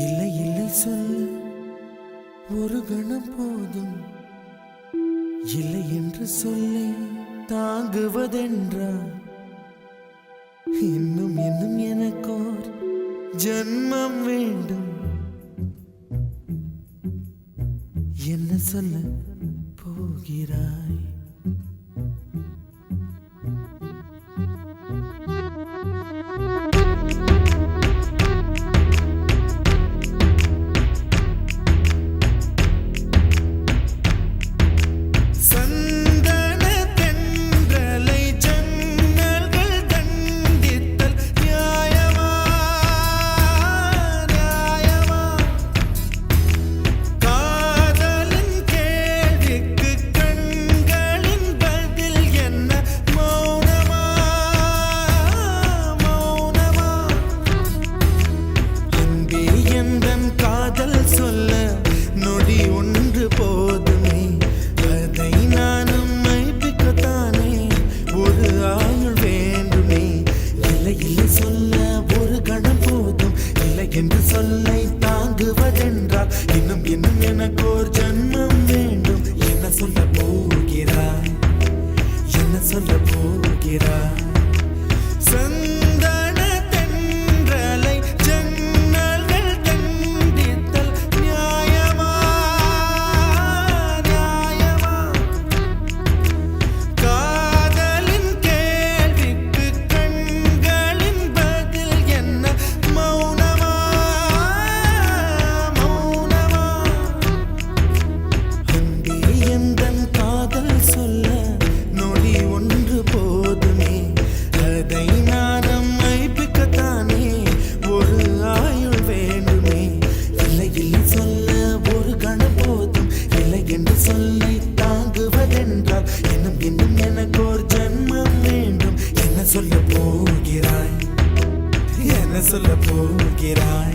இல்லை இல்லை சொல்ல ஒரு கணம் போதும், இல்லை என்று சொல்லை தாங்குவதென்றா? இன்னும் இன்னும் எனக்கோர் ஜன்மம் வேண்டும். என்ன சொல்ல போகிறாய்? என்று சொல்லை தாங்குவதென்றால் இன்னும் இன்னும் எனக்கோர் ஜன்மம் வேண்டும். என்ன சொல்ல போகிறாய்? என்ன சொல்ல போகிறாய்? சந்தன தென்றலை ஜன்னல்கள் தண்டித்தல் நியாயமா நியாயமா? காதலின் கேள்விக்கு கண்களின் பதில் என்ன? மௌனமா மௌனமா? அன்பே எந்தன் காதல் சொல்ல நொடி ஒன்று போதுமே, அதை நானும் மைப்பிக்கத்தானே ஒரு ஆயுள் வேண்டுமே. இல்லை இல்லை சொல்ல ஒரு கணம் போதும், இல்லை என்று சொல்லை தாங்குவதென்றால் இன்னும் இன்னும் எனக்கோர் ஜன்மம் வேண்டும். என்ன சொல்ல போகிறாய்? என்ன சொல்ல போகிறாய்?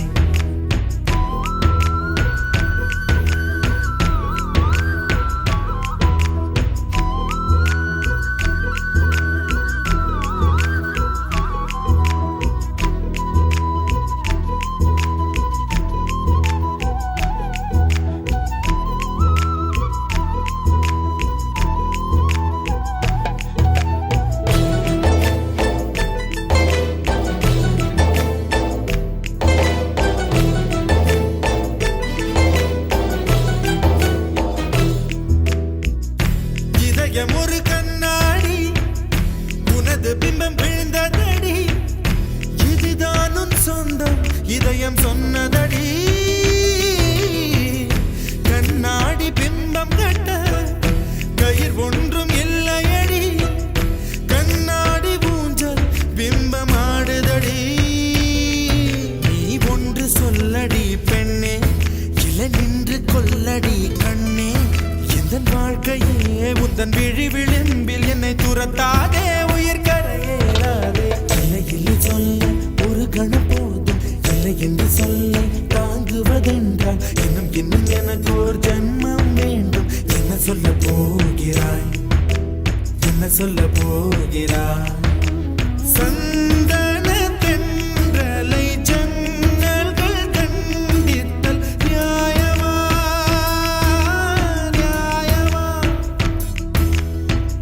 ஒரு கண்ணாடி உனது பிம்பம் விழுந்ததடி, இதுதான் உன் சொந்தம் இதயம் சொன்னதடி. கண்ணாடி பிம்பம் கட்ட கயிர் ஒன்றும் இல்லையடி, கண்ணாடி ஊஞ்சல் பிம்பம் ஆடுதடி. நீ ஒன்று சொல்லடி பெண்ணே, இல நின்று கொல்லடி கண்ணே. எந்தன் வாழ்க்கையே உந்தன் விழி விளிம்பில் என்னை துரத்தாதே, உயிர் கரையேறாதே. இல்லை இல்லை சொல்ல ஒரு கணம் போதும், இல்லை என்று சொல்லை தாங்குவதென்றால் இன்னும் இன்னும் எனக்கு ஒரு ஜன்மம் வேண்டும். என்ன சொல்ல போகிறாய்? என்ன சொல்ல போகிறாய்? சந்தன தென்றலை ஜன்னல்கள் தண்டித்தல் நியாயமா நியாயமா?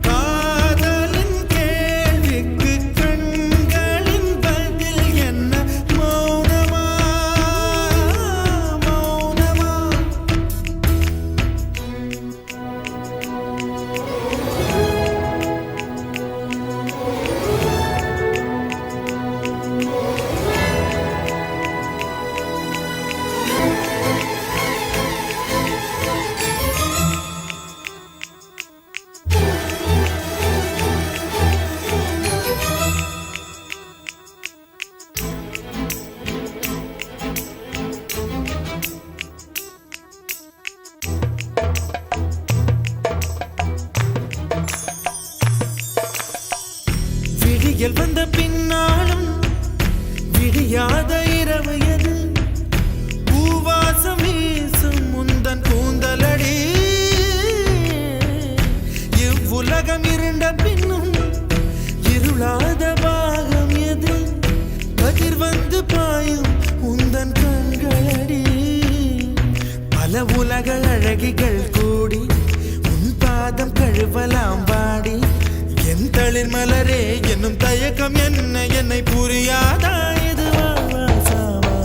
காதலின் கேள்விக்கு கண்களின் பதில் என்ன? மௌனமா மௌனமா? விடியல் வந்த பின்னாலும் விடியாத இரவு எது? பூவாசம் வீசும் முந்தன் கூந்தலடி. இவ்வுலகம் இருண்ட பின்னும் இருளாத பாகம் எது? கதிர் வந்து பாயும் உந்தன் கண்களடி. பல உலக அழகிகள் கூடி உன் பாதம் கழுவலாம் வாடி என் தளிர் மலரே என்னும் தயக்கம் என்ன என்னை புரியாதா இதுவா சாவா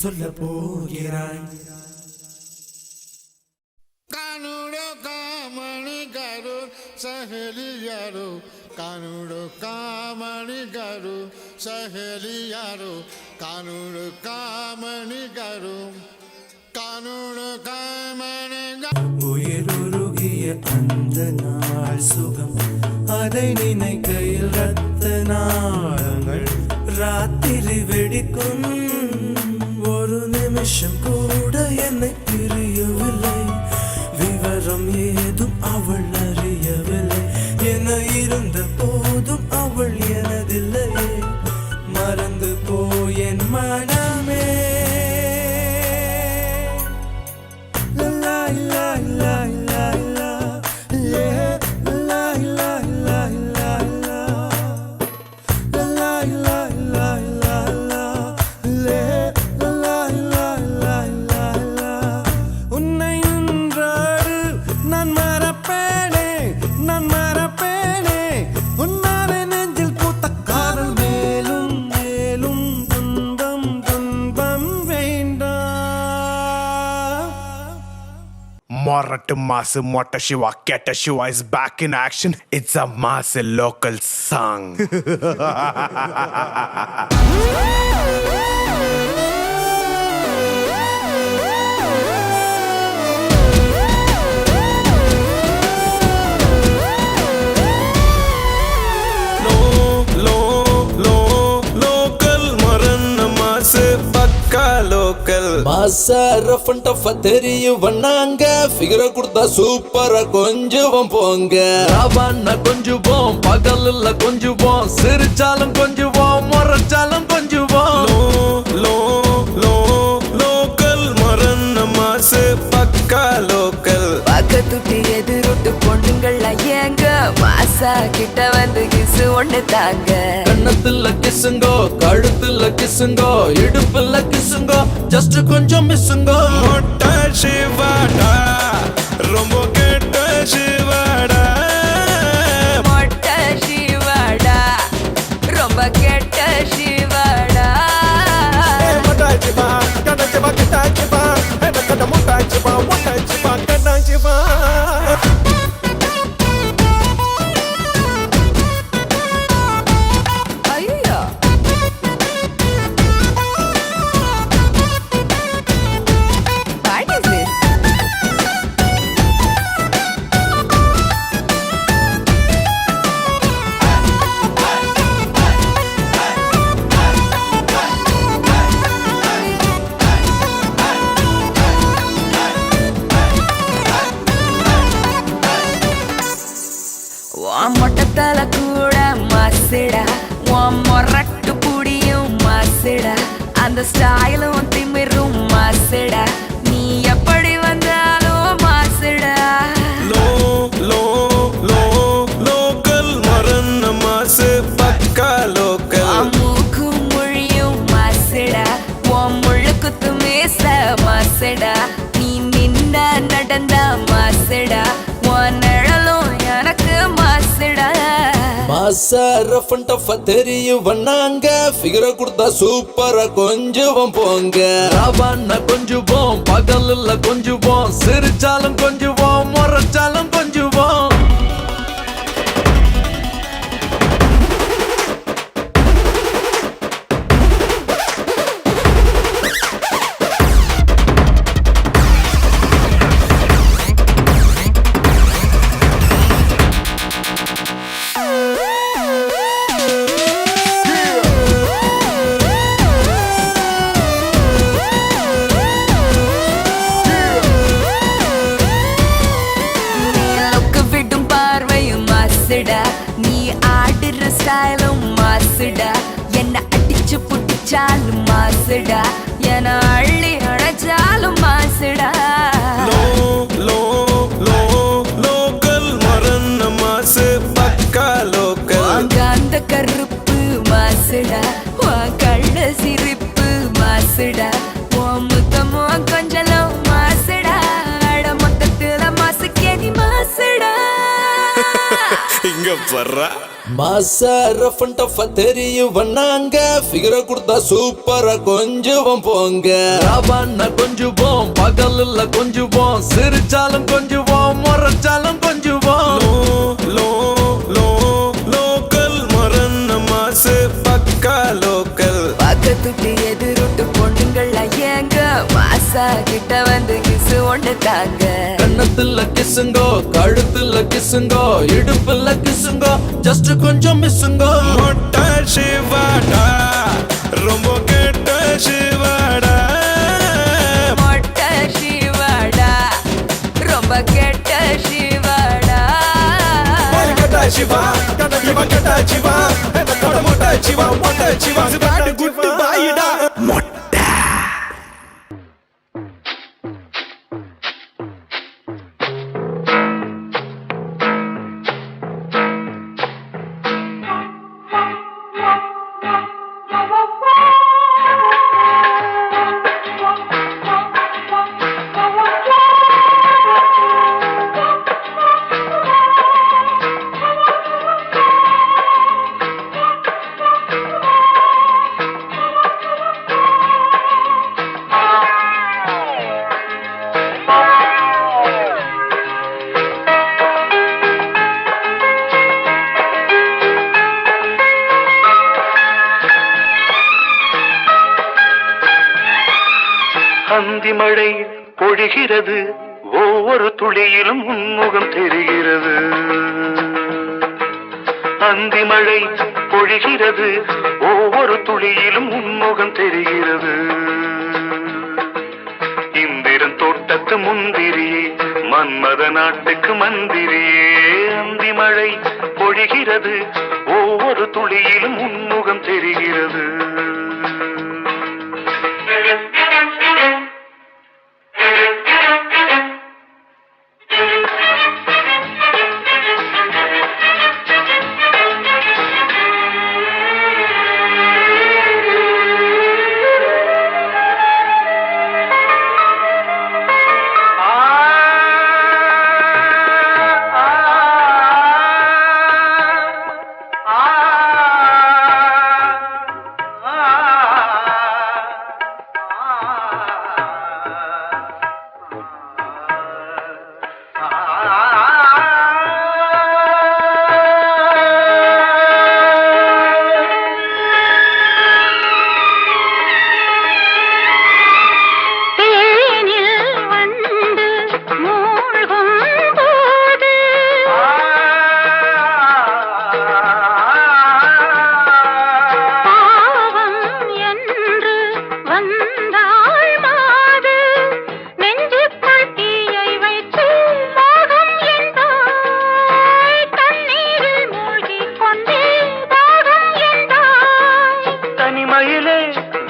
சொல்ல போகிறாய் कानूडो कामणी करो सहेलियारो कानूडो कामणी करो सहेलियारो कानूडो कामणी करो कानूडो कामणी உயிருருகிய அந்த நாள் சுகம் அதை நினைக்கையில் ரத்த நாளங்கள் ராத்திரி வெடிக்கும் ஒரு நிமிஷம் கூட என்னை பிரியவில்லை விவரம் ஏதும் அவள் அறியவில்லை என இருந்த போதும் அவள் எனதில்லையே மறந்து போய் என் மனமே லா லா லா லா லா லே லா லா லா லா லா லா லா லா லா லா லே லா லா லா லா லா உன்னை நின்றாடு நான் மறப்பேனே உன்னாலே நெஞ்சில் பூத்த காதல் மேலும் மேலும் துன்பம் வேண்டாம் Morata Masu Mota Shiva Keta Shiva is back in action. It's a mass local song. Local Marana Masu Pakka local மாசா ரஃப் அண்ட் டஃப்பா தெரியும் வண்ணாங்க ஃபிகரை கொடுத்தா சூப்பரா கொஞ்சுவோம் போங்க ராவான்னா கொஞ்சுவோம் பகலில் கொஞ்சுவோம் சிரிச்சாலும் கொஞ்சுவோம் முறைச்சாலும் கொஞ்சுவோம் local Marana Masu Pakka local பக்கத்துட்டு எதிரொட்டு பொண்ணுங்கள் ஏங்க மாசா கிட்ட வந்து கிசு ஒண்ணு தாங்க கண்ணத்துல கிசுங்கோ கழுத்துல கிசுங்கோ இடுப்புல கிசுங்கோ ஜஸ்ட் கொஞ்சம் மிஸ்ஸுங்கோ மொட்டை சிவாடா ரொம்ப கெட்ட சிவாடா மொட்டை சிவாடா ரொம்ப கெட்ட சிவாடா மொட்டை சிவா கெட்ட சிவா கெட்ட சிவா கெட்ட மொட்டை சிவா கெட்ட சிவா ஐயோ What is this? உன் மொட்டத்தல கூட மாசிடா உன் மொரட்டு புடியும் மாசிடா அந்த ஸ்டைலும் திமிரும் மாசிடா நீ எப்படி வந்தாலும் மாசிடா local Marana Masu Pakka local மூக்கும் மொழியும் மாசிடா உன் முள்ளு குத்து மேச மாசிடா நீ நின்ன நடந்த மாசிடா உன் நிழலும் எனக்கு மாசிடா மாசா ரஃப் அண்ட் டஃப்பா தெரியும் வண்ணாங்க ஃபிகரை கொடுத்தா சூப்பரா கொஞ்சுவோம் போங்க ராவான்னா கொஞ்சுவோம் பகலில் கொஞ்சுவோம் சிரிச்சாலும் கொஞ்சுவோம் முறைச்சாலும் கொஞ்சுவோம் ஸ்டைலும் மாசுடா, என்ன அடிச்சு புடிச்சாலும் மாசுடா, என அள்ளி அணைச்சாலும் மாசுடா. லோக்கல் மரண மாசு பக்கா லோக்கல். அந்த கருப்பு மாசுடா, உன் கள்ள சிரிப்பு மாசுடா, உன் முத்தமோ கொஞ்சலும் மாசுடா, அட மொத்தத்துல மாசுக்கே நீ மாசுடா. இங்க பர்றா மாசா ரஃப் அண்ட் டஃப்பா தெரியும் வண்ணாங்க, ஃபிகரை கொடுத்தா சூப்பரா கொஞ்சுவோம் போங்க. ராவான்னா கொஞ்சுவோம், பகல்ல கொஞ்சுவோம், சிரிச்சாலும் கொஞ்சுவோம், முறைச்சாலும் கொஞ்சுவோம். லோக்கல் மரண மாசு பக்கா லோக்கல். பக்கத்துட்டு எதிரொட்டு பொண்ணுங்கள் ஐயங்க, மாசா கிட்ட வந்து கிசு ஒண்ணு தாங்க. கண்ணத்துல கிசுங்கோ, கழுத்துல கிசுங்கோ, இடுப்புல கிசுங்கோ, ஜஸ்ட் கொஞ்சம் மிஸ்ஸுங்கோ. மொட்டை சிவாடா ரொம்ப கெட்ட சிவாடா. மொட்டை சிவாடா ரொம்ப கெட்ட சிவாடா. கெட்ட சிவா கெட்ட சிவா மொட்டை சிவா குட்டு பாயிடா. மொட்டை அந்தி மழை பொழிகிறது, ஒவ்வொரு துளியிலும் உன்முகம் தெரிகிறது. அந்தி மழை பொழிகிறது, ஒவ்வொரு துளியிலும் உன்முகம் தெரிகிறது. இந்திரன் தோட்டத்து முந்திரியே, மன்மத நாட்டுக்கு மந்திரியே. அந்தி மழை பொழிகிறது, ஒவ்வொரு துளியிலும் உன்முகம் தெரிகிறது.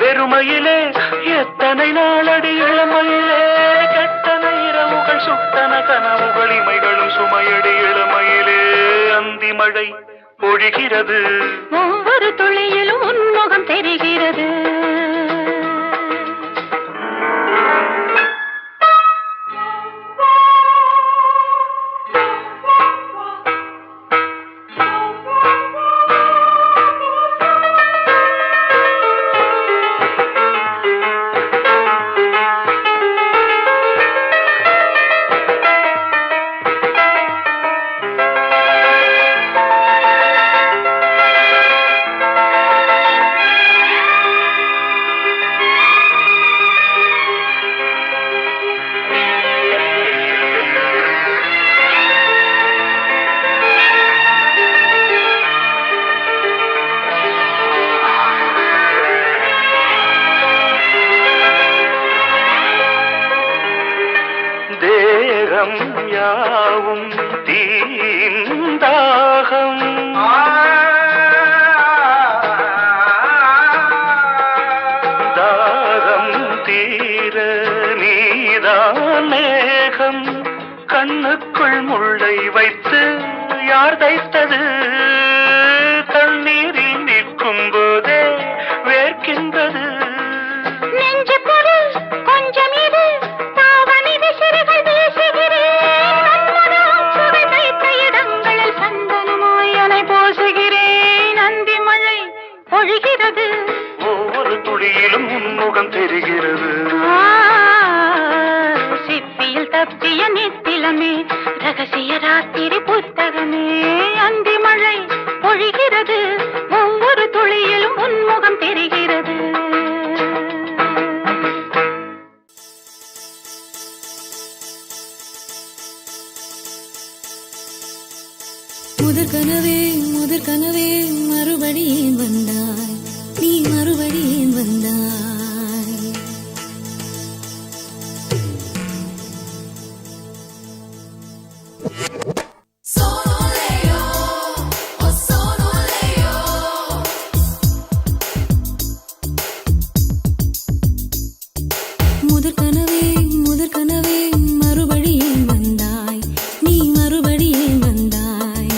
வெறுமையிலே எத்தனை நாளடி இளமையிலே, கெட்டன இரவுகள் சுட்டன கனவுகள் இமைகளும் சுமையடி இளமையிலே. அந்தி மழை பொழிகிறது, ஒவ்வொரு துளியிலும் உன்முகம் தெரிகிறது. தேகம் யாவும் தீந்தாகம் யார் தைத்தது தண்ணீரில் நிற்கும் போதே வேர்க்கின்றது நெஞ்சு பொருள் கொஞ்சம் இது தாவணி விசிறிகள் வீசுகிறேன் நன்மனம் சுவை தைத்த இடங்களில் சந்தனமாய் அலை போசுகிறேன் அந்தி மழை பொழிகிறது ஒவ்வொரு துளியிலும் உன்முகம் தெரிகிறது சிப்பியில் தப்பிய நித்திலமே ரகசிய ராத்திரி புத்தகமே அந்தி மழை பொழிகிறது ஒவ்வொரு துளியிலும் உன்முகம் தெரிகிறது முதற் கனவே மறுபடி ஏன் வந்தாய் நீ மறுபடி ஏன் வந்தாய் முதற் கனவே மறுபடி ஏன் வந்தாய் நீ மறுபடி ஏன் வந்தாய்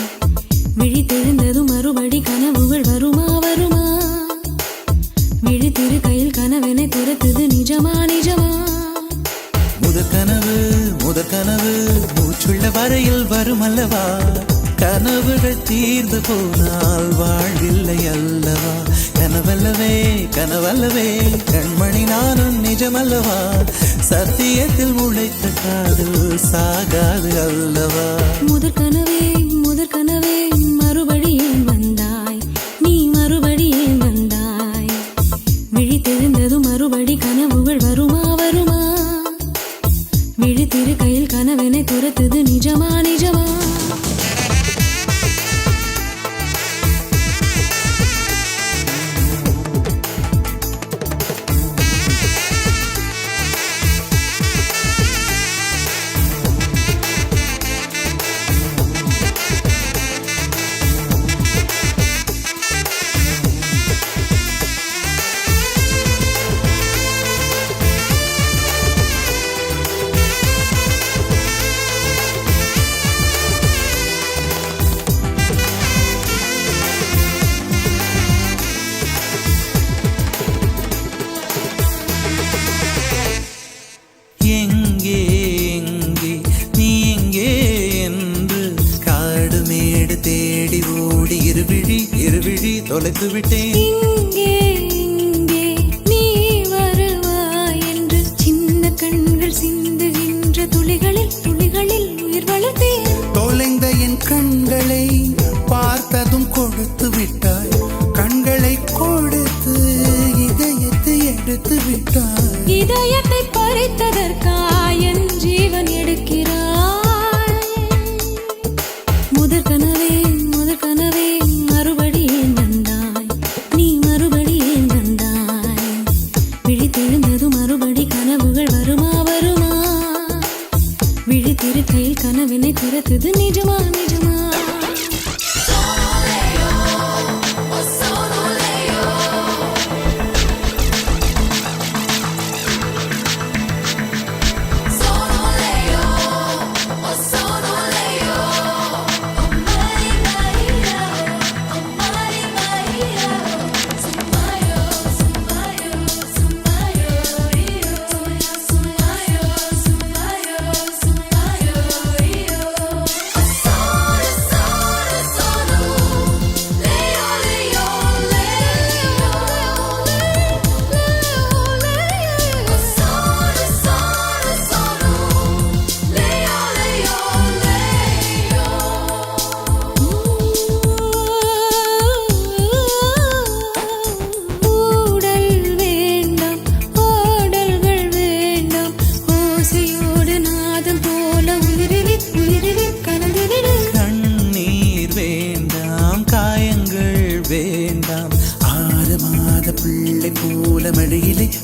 விழித்தெழுந்ததும் மறுபடி கனவுகள் வருமா வருமா விழித்திரு கையில் கனவெனை துரத்துது நிஜமா நிஜமா முதற் கனவு மூச்சுள்ள வரையில் வரும் அல்லவா கனவுகள் தீர்ந்து போனால் வாழ்வில்லை அல்லவா கனவல்லவே கண்மணி நானும் நிஜமல்லவா சத்தியத்தில் உழைத்த காதல் சாகாது அல்லவா முதற் கனவே மறுபடி ஏன் வந்தாய் நீ மறுபடி ஏன் வந்தாய் விழித்தெழுந்ததும் மறுபடி கனவுகள் வருமா வருமா விழித்திரு கையில் கனவெனை துரத்துது நிஜமா நிஜமா எங்கே நீ எங்கே என்று காடு மேடு தேடி ஓடி இருவிழி தொலைத்து விட்டேன் இங்கே நீ வருவாய் என்று சின்ன கண்கள் சிந்துகின்ற துளிகளில் உயிர் வளர்த்தேன் தொலைந்த என் கண்களை பார்த்ததும் கொடுத்து விட்டாய் கண்களை கொடுத்து இதயத்தை எடுத்து விட்டாய் இதயத்தை பறித்ததற்காய் என் ஜீவன் எடுக்கிறாய் முதற் கனவே மறுபடி ஏன் வந்தாய் நீ மறுபடி ஏன் வந்தாய் விழித்தெழுந்ததும் மறுபடி கனவுகள் வருமா வருமா விழித்திரு கையில் கனவினை துரத்துது நிஜமா நிஜமா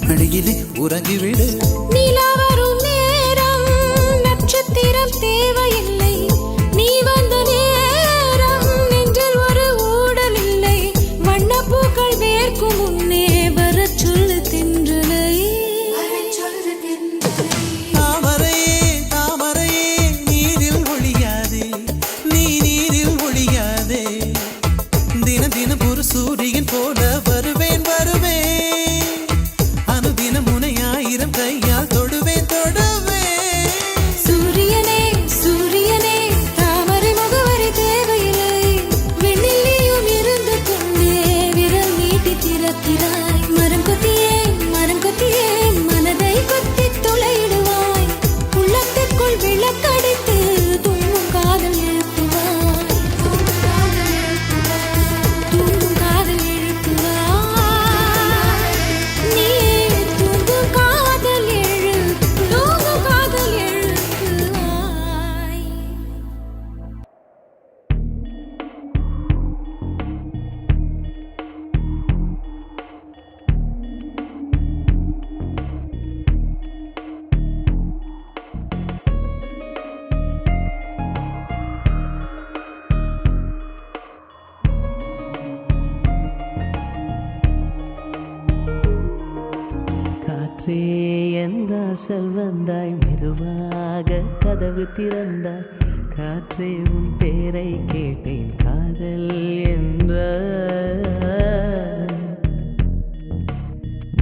மடியிலே உறங்கிவிடு நிலா வரும் நேரம் நட்சத்திரம் தேவையில்லை நீ வந்த நேரம் நெஞ்சில் ஒரு ஊடல் இல்லை வண்ணப்பூக்கள் வேர்க்கும் முன்னே வரச் சொல்லு தென்றலை தாமரையே நீரில் ஒழியாதே நீ நீரில் வந்தாய் மெதுவாக கதவு திறந்தாய் காற்றே உன் பேரை கேட்டேன் காதல் என்ற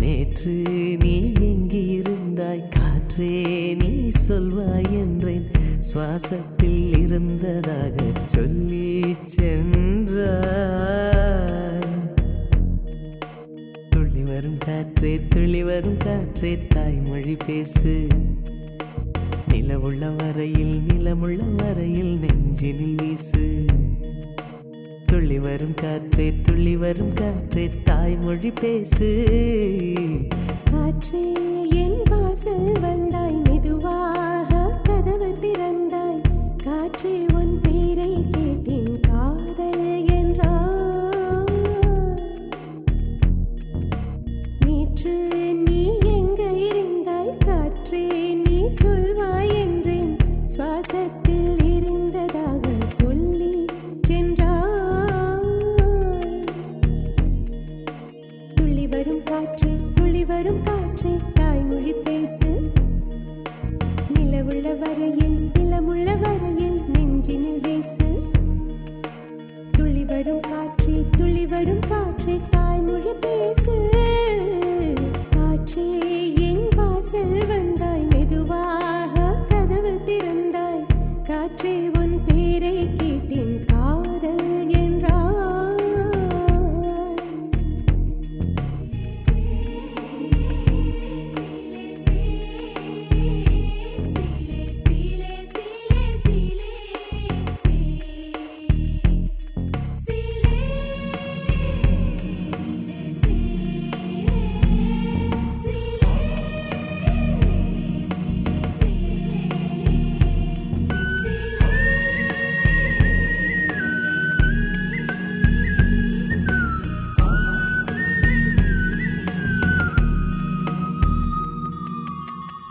நேற்று நீ எங்கிருந்தாய் காற்றே நீ சொல்வாய் என்றேன் சுவாசத்தில் இருந்ததாக சொல்லி சென்றாய் துள்ளி வரும் காற்றே தாய்மொழி பேசு நிலமுள்ள வரையில் நெஞ்சினில் வீசு துள்ளி வரும் காற்றே தாய்மொழி பேசு காற்றே என் வாசல் வந்தாய் மெதுவாக கதவு திறந்தாய் காற்றே உன் பேரை கேட்டேன் காதல் என்றாய் நேற்று நீ எங்க இருந்தாய் காற்றே நீ சொல்வாய் என்றேன் சுவாசத்தில் இருந்ததாக சொல்லி சென்றாய் துள்ளி வரும் காற்றே தாய்மொழி பேசு நிலமுள்ள வரையில் நெஞ்சினில் வீசு துள்ளி வரும் காற்றே தாய்மொழி பேசு காற்றே என் வாசல் வந்தாய் மெதுவாக கதவு திறந்தாய் காற்றே உன் பேரை கேட்டேன் காதல் என்றாய்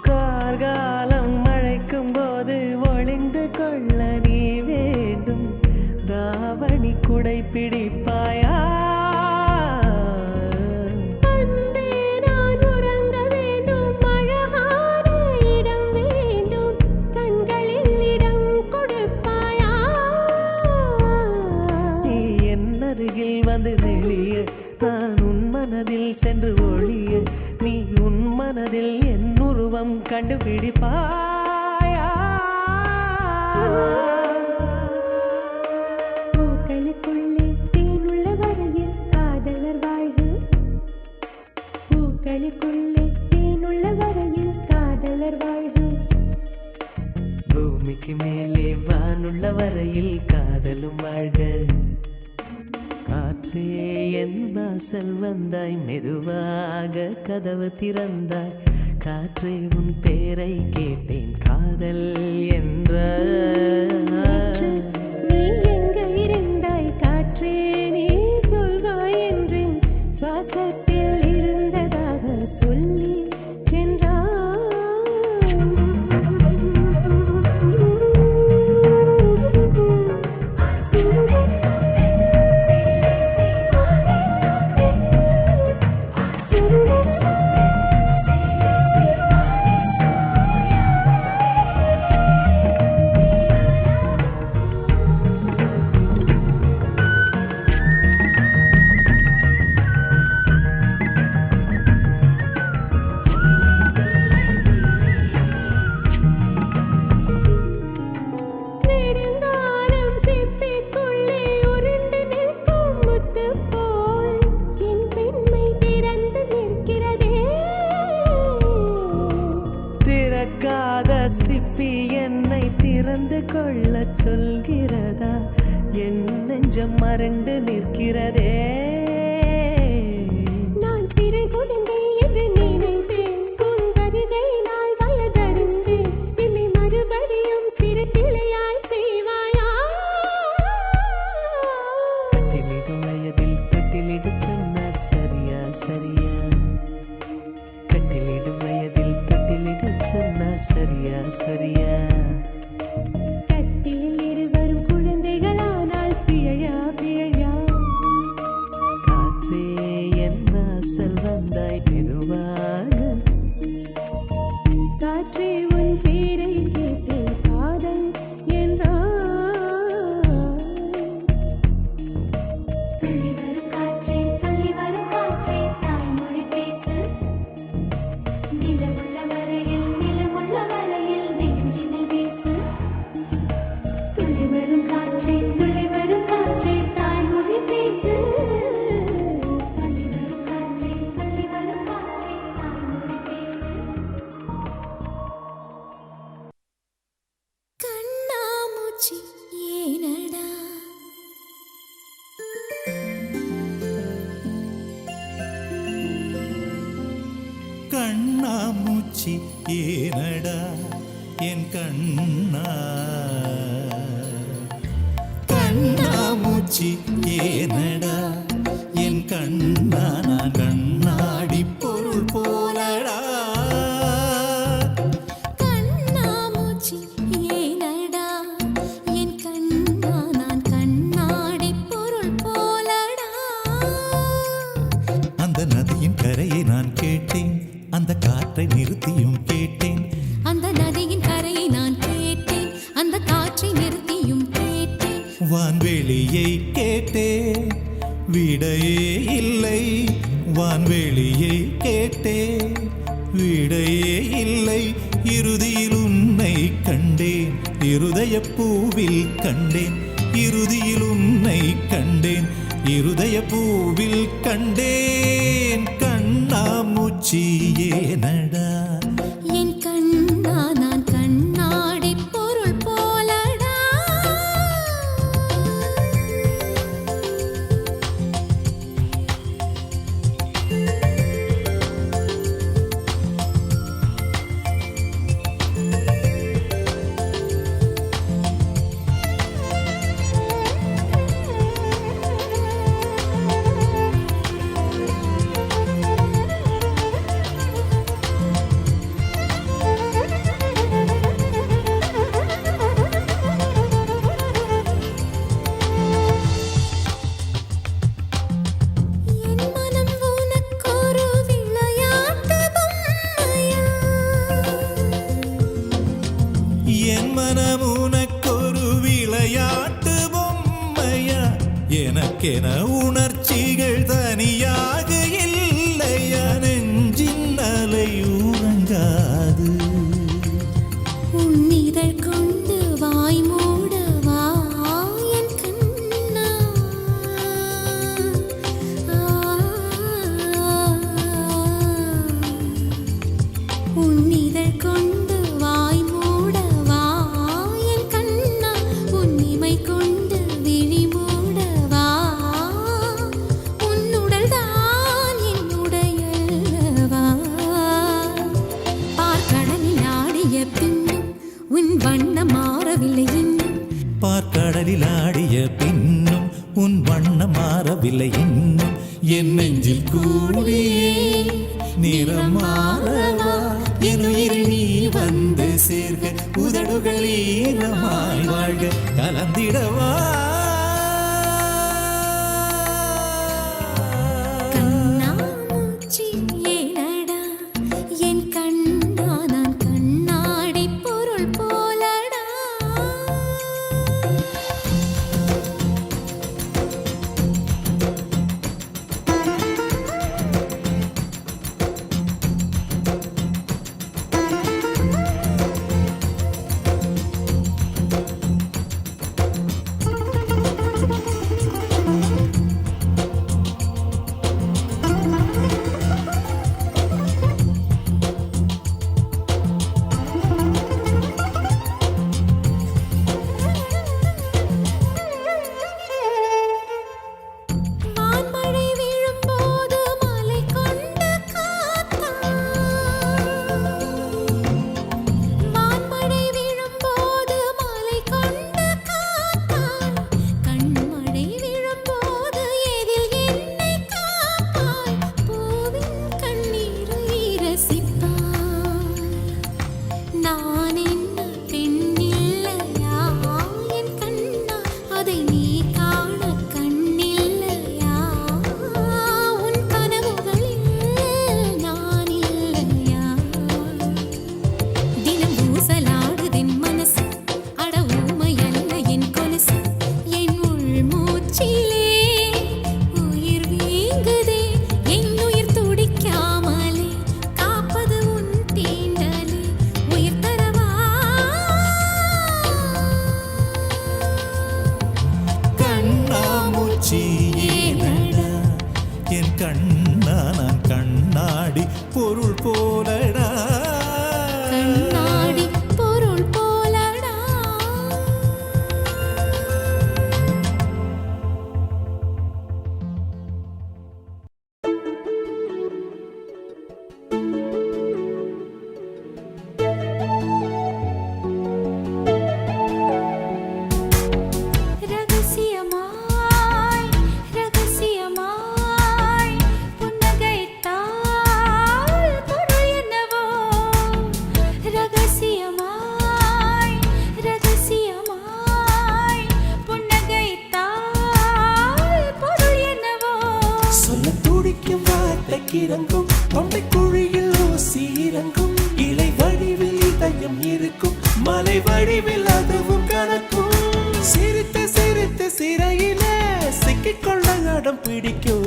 கார்காலம் மழைக்கும் போது ஒளிந்து கொள்ள நீ வேண்டும் தாவணி குடை பிடிப்பாயா அன்பே நான் உறங்க வேண்டும் அழகான இடம் வேண்டும் கண்களில் இடம் கொடுப்பாயா நீ என் அருகில் வந்து நெளிய நான் உன் மனதில் சென்று ஒளிய நீ உன் மனதில் என் உருவம் கண்டுபிடிப்பாயா பூக்களுக்குள்ளே தேனுள்ள வரையில் காதலர் வாழ்வு பூக்களுக்குள்ளே தேனுள்ள வரையில் காதலர் வாழ்வு பூமிக்கு மேலே வானுள்ள வரையில் காதலும் வாழ்க காற்றே என் வாசல் வந்தாய் மெதுவாக கதவு திறந்தாய் காற்றே உன் பேரை கேட்டேன் காதல் என்ற நீ எங்க இருந்தாய் காற்றே நீ சொல்வாய் என்றேன் சுவாசத்தில் இருந்ததாக சொல்லி சிப்பி என்னை திறந்து கொள்ள சொல்கிறதா என் நெஞ்சம் மறண்டு நிற்கிறதே நான் சிறு குழந்தை என்று நினைத்தேன் உன் வருகையினால் வயதறிந்தேன் என்னை மறுபடியும் சிறு பிள்ளையாய் செய்வாயா கட்டிலிடும் வயதில் தொட்டிலிட சொன்னார் சரியா சரியா கட்டிலிடும் வயதில் தொட்டிலிட சொன்னார் சரியா சரியா கட்டிலில் இருவரும் குழந்தைகளானால் பிழையா பிழையா கண்ணாமூச்சி ஏனடா என் கண்ணா கண்ணாமூச்சி ஏனடா என் கண்ணா நான் கண்ணாடி பொருள் போலடா கண்ணாமூச்சி ஏனடா என் கண்ணா நான் கண்ணாடி பொருள் போலடா அந்த நதியின் கரையை நான் கேட்டேன் அந்த காற்றை நிறுத்தியும் கேட்டேன் அந்த நதியின் கரையை நான் கேட்டேன் அந்த காற்றை நிறுத்தியும் கேட்டேன் வான்வெளியை கேட்டேன் விடையே இல்லை வான்வெளியை கேட்டேன் விடையே இல்லை இறுதியில் உன்னை கண்டேன் இருதய பூவில் கண்டேன் இறுதியில் உன்னை கண்டேன் இருதய பூவில் கண்டேன் கண்ணாமூச்சி ஏனடா என் கண்ணா நான் கண்ணாடி பொருள் போலடா என் மனம் உனக்கொரு விளையாட்டு பொம்மையா என் மனம் உனக்கொரு விளையாட்டு பொம்மையா எனக்கென உணர்ச்சிகள் தனியாக இல்லையா நெஞ்சின் அலை உறங்காது உன்னிதழ் கொண்டு வாய் மூடவா என் கண்ணா உன்னிதழ் கொண்டு வாய் மூடவா என் கண்ணா உன்னிமை கொண்டு விழி மூடவா உன்னுடல் தான் என்னுடையல்லவா பார்க்கடலில் ஆடிய பின்னும் உன் வண்ணம் மாறவில்லை இன்னும் பார்க்கடலில் ஆடிய பின்னும் உன் வண்ணம் மாறவில்லை இன்னும் என் நெஞ்சில் கூடியே நிறம் மாறவா என் உயிரில் நீ வந்து சேர்க உதடுகள் ஈரமாய் வாழ்க கலந்திடவா கண்ணாமூச்சி ஏனடா என் கண்ணா நான் கண்ணாடி பொருள் போலடா வான்மழை விழும்போது மலை கொண்ட காத்தா வான்மழை விழும்போது மலை கொண்ட காத்தா கண்மழை விழும்போது எதில் என்னை காப்பாய் பூவின் கண்ணீரை ரசிப்பாய் நான் என்ன பெண்ணில்லையா என் கண்ணா அதை நீ காண கண்ணில்லையா உன் கனவுகளில் நான் இல்லையா தினம் ஊசலாடுதென் மனசு அட ஊமையல்ல என் கொலுசு என் உள் மூச்சிலே உயிர் வீங்குதே என் உயிர் துடிக்காமலே காப்பது உன் தீண்டலே உயிர் தரவா கண்ணாமூச்சி ஏனடா என் கண்ணா நான் கண்ணாடி பொருள் போலடா கண்ணாடி பொருள் போலடா கிறங்கும் தொண்டை குழியில் ஊசி இறங்கும் இலை வடிவில் இதயம் இருக்கும் மலை வடிவில் அதுவும் கணக்கும் சிரித்து சிரித்து சிறையில சிக்கிக்கொள்ள அடம் பிடிக்கும்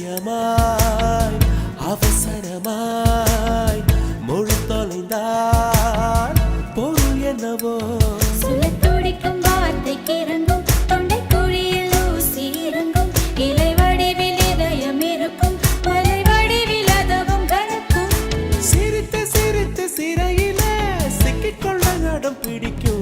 அதிசயமாய் அவசரமாய் மொழி தொலைந்தால் பொருள் என்னவோ துடிக்கும் வார்த்தைக்கு இறங்கும் தொண்டை குழியில் ஊசி இறங்கும் இலை வடிவில் இதயம் இருக்கும் மலை வடிவில் அதுவும் கணக்கும் சிரித்து சிரித்து சிறையில சிக்கிக்கொள்ள அடம் பிடிக்கும்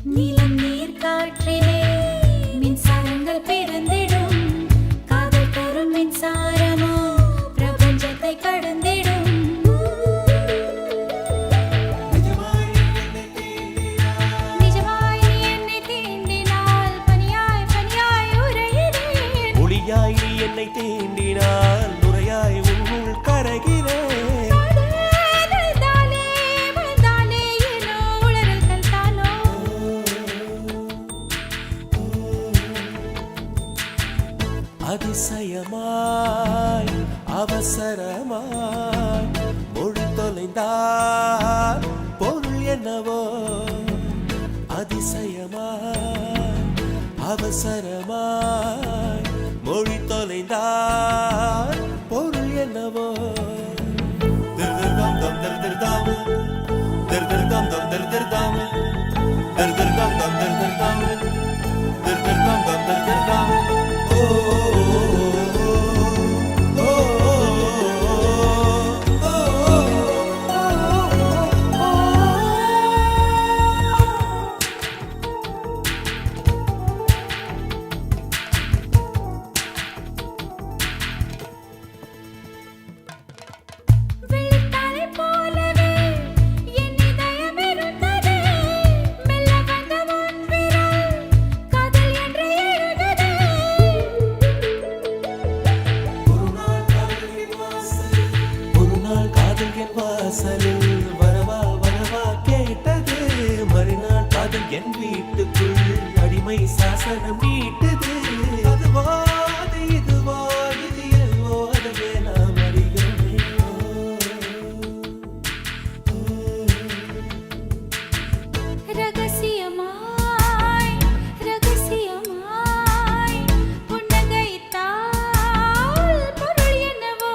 நீலம் நீர் காற்றிலே மின்சாரங்கள் பிறந்திடும் காதல் தரும் மின்சாரமோ பிரபஞ்சத்தை கடந்திடும் நிஜமாய் நீ என்னை தீண்டினால் பனியாய் பனியாய் உறைகிறேன் ஒளியாய் நீ என்னை தீண்டினால் நுரையாய் உன்னுள் கரைகிறேன் அதிசயமாய் அவசரமாய் மொழி தொலைந்தால் பொருள் என்னவோ அதிசயமாய் அவசரமாய் மொழி தொலைந்தால் பொருள் என்னவோ திருதிர்தம் தம் திருதிர்தம் திருதிர்தம் தம் திருதிர்தம் திருதிர்தம் தம் திருதிர்தம் திருதிர்தம் தம் திருதிர்தம் வாசலில் வரவா வரவா கேட்டது மறுநாள் காதல் என் வீட்டுக்குள் அடிமை சாசனம் நீட்டது அதுவோ அது இதுவோ இது எதுவோ அதுவே நாம் அறிகிறோமே ரகசியமாய் ரகசியமாய் புன்னகைத்தால் பொருள் என்னவோ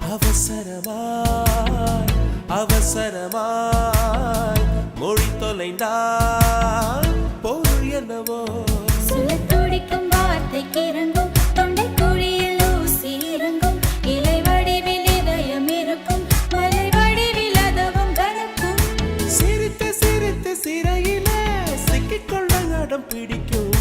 அவசரமாய் அவசரமாய் மொழி தொலைந்தால் பொருள் என்னவோ துடிக்கும் வார்த்தைக்கு இறங்கும் தொண்டை குழியில் ஊசி இறங்கும் இலை வடிவில் இதயம் இருக்கும் மலை வடிவில் அதுவும் கணக்கும் சிரித்து சிரித்து சிறையில சிக்கிக்கொள்ள அடம் பிடிக்கும்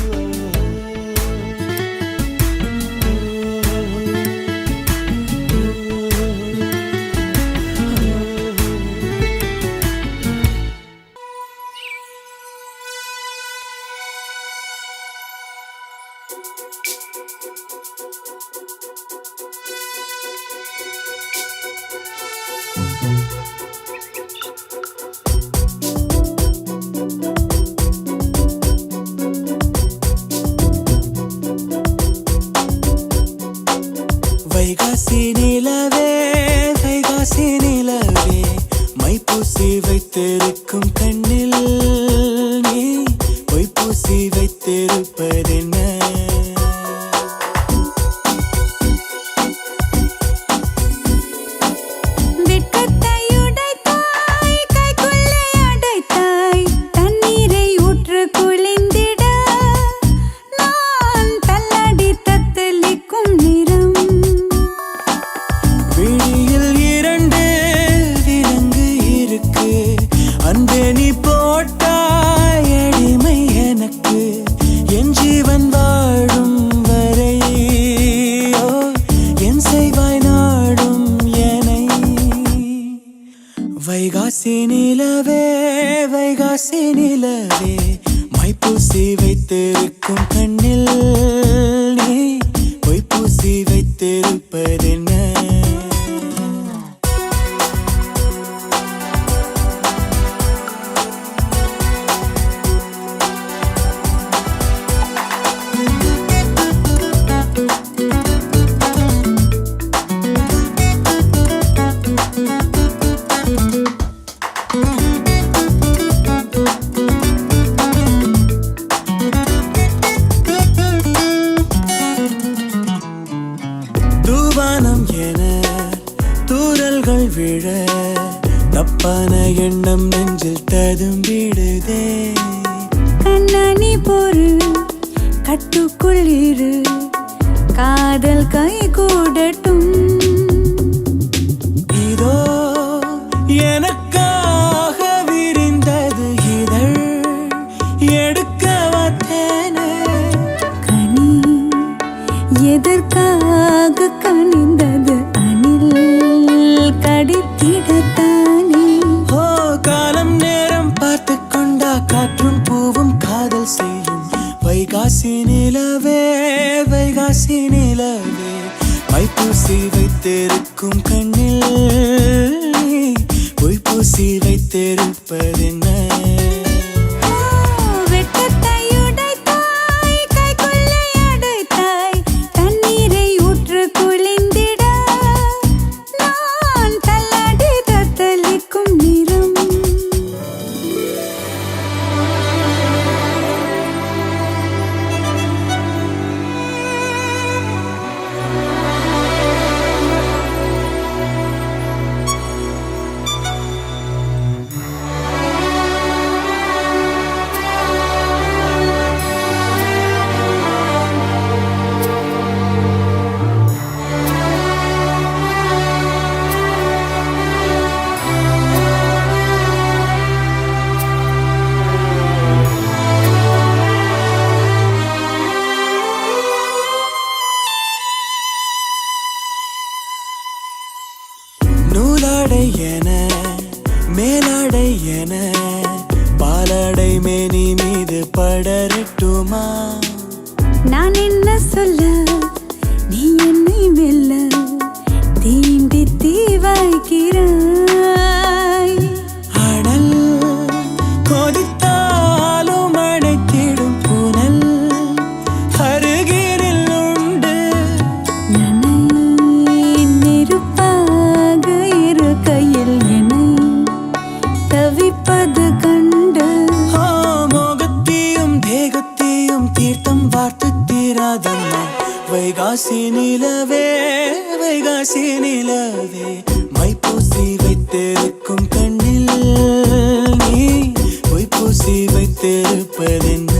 வைகாசி நிலவே வைகாசி நிலவே மைப்பூசி வைத்திருக்கும் கண்ணில் நீ பொய்ப்பூசி வைத்திருப்பதென்ன? தூவானம் என தூரல்கள் விழ தப்பான எண்ணம் நெஞ்சில் ததும்பிடுதே. கண்ணாணி பொறு கட்டுக்குள் இரு காதல் கை கூடட்டும். இதோ எனக்காக விரிந்தது இதழ் எடுக்க வந்தேனே. கனி எதற்காக கனிந்தது அணில் கடித்திடத்தானே. ஓ காலம் நேரம் பார்த்து கொண்டா காற்றும் பூவும் காதல் செய்யும். வைகாசி நிலவே வைகாசி நிலவே மைப்பூசி வைத்திருக்கும் கண்ணில் பொய்ப்பூசி வைத்திருப்பதென்ன? நூலாடை என மேலாடை என பாலாடை மேனி மீது படரட்டுமா? நான் என்ன சொல்ல நீ என்னை மெல்ல தீண்டி தீவாய்க்கிறாய். அடல் கொதித்தாலும் அடைத்திடும் புனல் அருகிரில் உண்டு. நனை நெருப்பாக இரு கையில் என்னை தவிப்பது கண்டு. மோகத்தையும் தேகத்தையும் தீர்த்தம் வார்த்து தீராதம்மா. வைகாசி நிலவே வைகாசி நிலவே மைப்பூசி வைத்திருக்கும் கண்ணில் நீ பொய்ப்பூசி வைத்திருப்பதென்ன?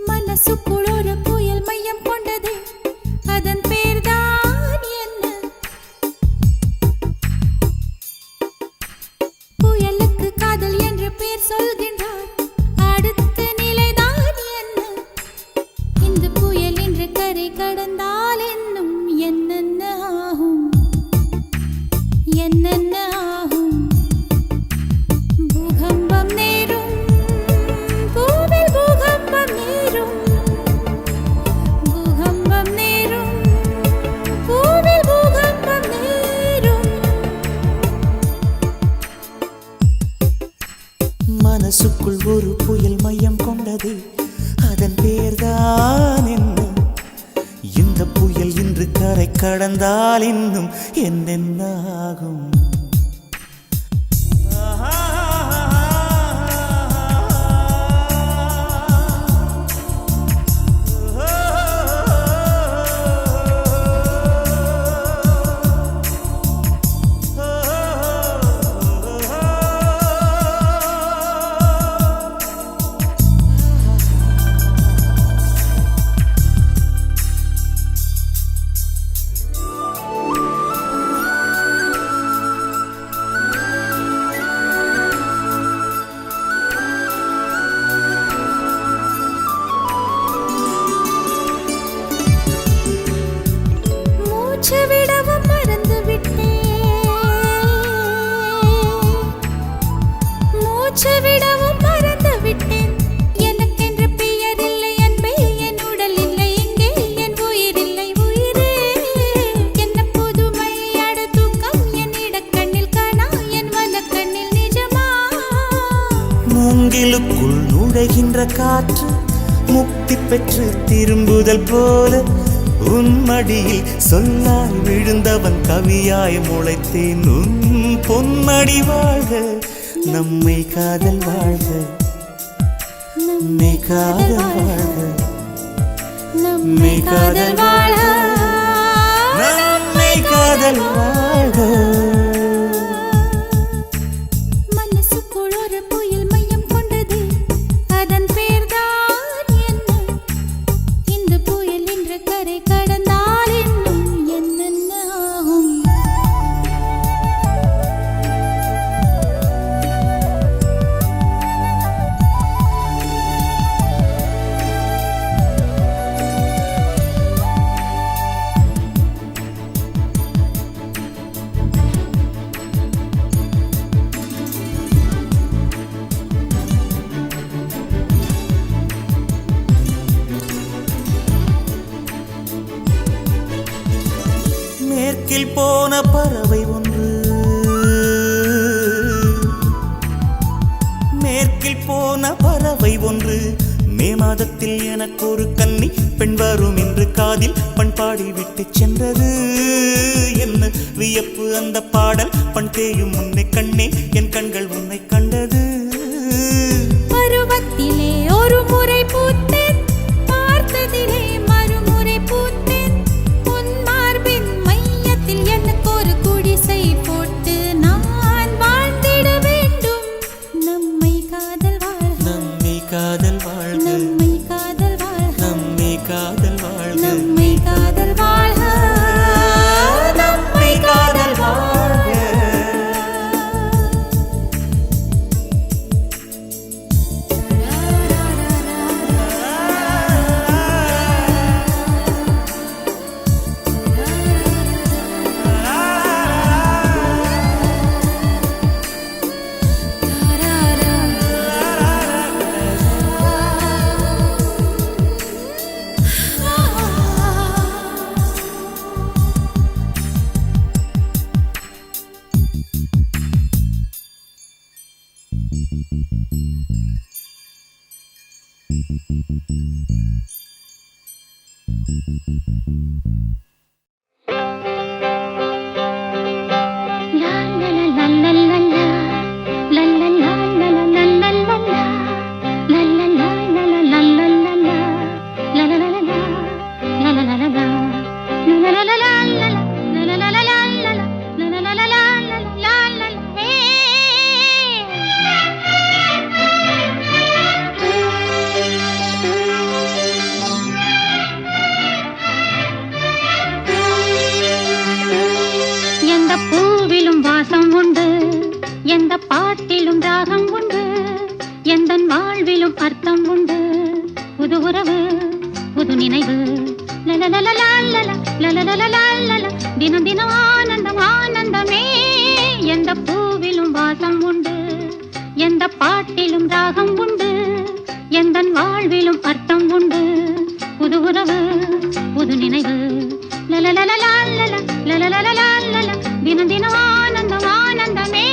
மனசுக்குள் ஒரு புயல் மையம் கொண்டது, அதன் பேர்தான் என்ன? புயலுக்கு காதல் என்று பேர் சொல்கின்றார், அடுத்த நிலைதான் என்ன? இந்த புயல் இன்று கரை கடந்தால் என்னும் என்னென்ன ஆகும், என்னென்ன ஆகும்? பூகம்பம் நேரும், பூவில் பூகம்பம் நேரும், பூகம்பம் நேரும், பூவில் பூகம்பம் நேரும். மனசுக்குள் ஒரு புயல் மையம் கொண்டது, அதன் பேர்தான் என்ன? இந்த புயல் இன்று கரை கடந்தால் இன்னும் என்னென்ன ஆகும்? மூச்சு விடவும் மறந்து விட்டேன், மூச்சு விடவும் மறந்து விட்டேன். எனக்கென்று பெயர் இல்லை அன்பே, என் உடல் இல்லை இங்கே, என் உயிர் இல்லை உயிரே. என்ன புதுமை அட தூக்கம், என் இடக்கண்ணில் காணா, என் வலக்கண்ணில் நிஜமா? மூங்கிலுக்குள் நுழைகின்ற காற்று முக்தி பெற்று திரும்புதல் போல, உன் மடியில் சொல்லாய் விழுந்தவன் கவியாய் முளைத்தேன். உன் பொன்மடி வாழ்க, நம்மை காதல் வாழ்க, நம்மை காதல் வாழ்க, நம்மை காதல் வாழ்க, நம்மை காதல் வாழ்க. மனசுக்குள் ஒரு புயல் மையம் கொண்டது, அதன் பேர்தான் என்ன? இந்த புயல் இன்று கரை கடந்தால் இன்னும் என்னென்ன ஆகும்? மேற்கில் போன பறவை ஒன்று, மேற்கில் போன பறவை ஒன்று, மே மாதத்தில் எனக்கு ஒரு கன்னி பெண் வரும் என்று காதில் பண்பாடி விட்டு சென்றது. என்ன வியப்பு அந்த பாடல், பண் தேயும் உன்னை கண்ணே, என் கண்கள் உன்னை கண்டது. பருவத்திலே ஒரு முறை பூத்தேன், பார்த்ததிலே மறுமுறை பூத்தேன். உன் மார்பின் மையத்தில் எனக்கு ஒரு குடிசை போட்டு நான் வாழ்ந்திட வேண்டும். நம்மை காதல் வாழ்க, நம்மை காதல் வாழ்க, நம்மை காதல் வாழ்க, நம்மை காதல் வாழ்க, நம்மை காதல் வாழ்க, நம்மை காதல் வாழ்க. பாட்டிலும் ராகம் உண்டு, எந்தன் வாழ்விலும் அர்த்தம் உண்டு. புது உறவு, புது நினைவு, தினம் தினம் ஆனந்தம் ஆனந்தமே. எந்த பூவிலும் வாசம் உண்டு, எந்த பாட்டிலும் ராகம் உண்டு, எந்தன் வாழ்விலும் அர்த்தம் உண்டு. புது உறவு, புது நினைவு, தினம் தினம் ஆனந்தம் ஆனந்தமே.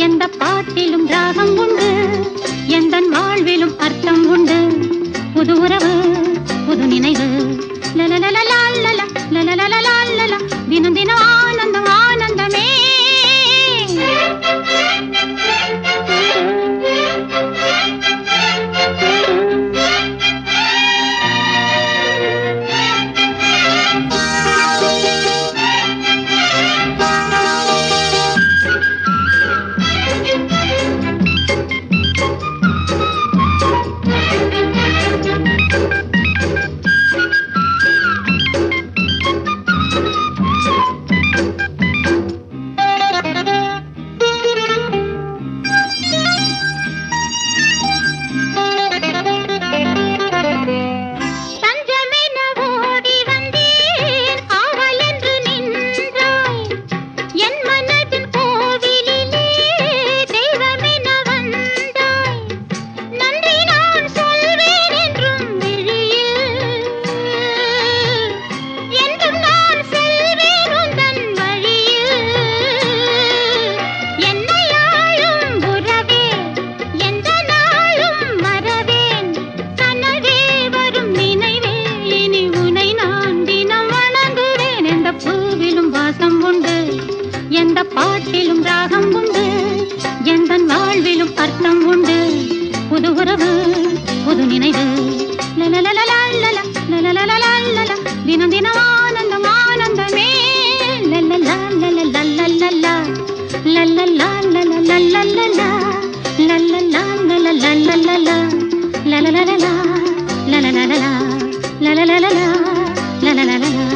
எந்த பாட்டிலும் ராகம் உண்டு, எந்தன் வாழ்விலும் அர்த்தம் உண்டு. புது உறவு, புது நினைவு, தினம் தினம் ஆனந்தம் ஆனந்தமே. எந்த பாட்டிலும் ராகம் உண்டு, எந்தன் வாழ்விலும் அர்த்தம் உண்டு. புது உறவு, புது நினைவு, தினம் தினம் ஆனந்தம் ஆனந்தமே. la la la la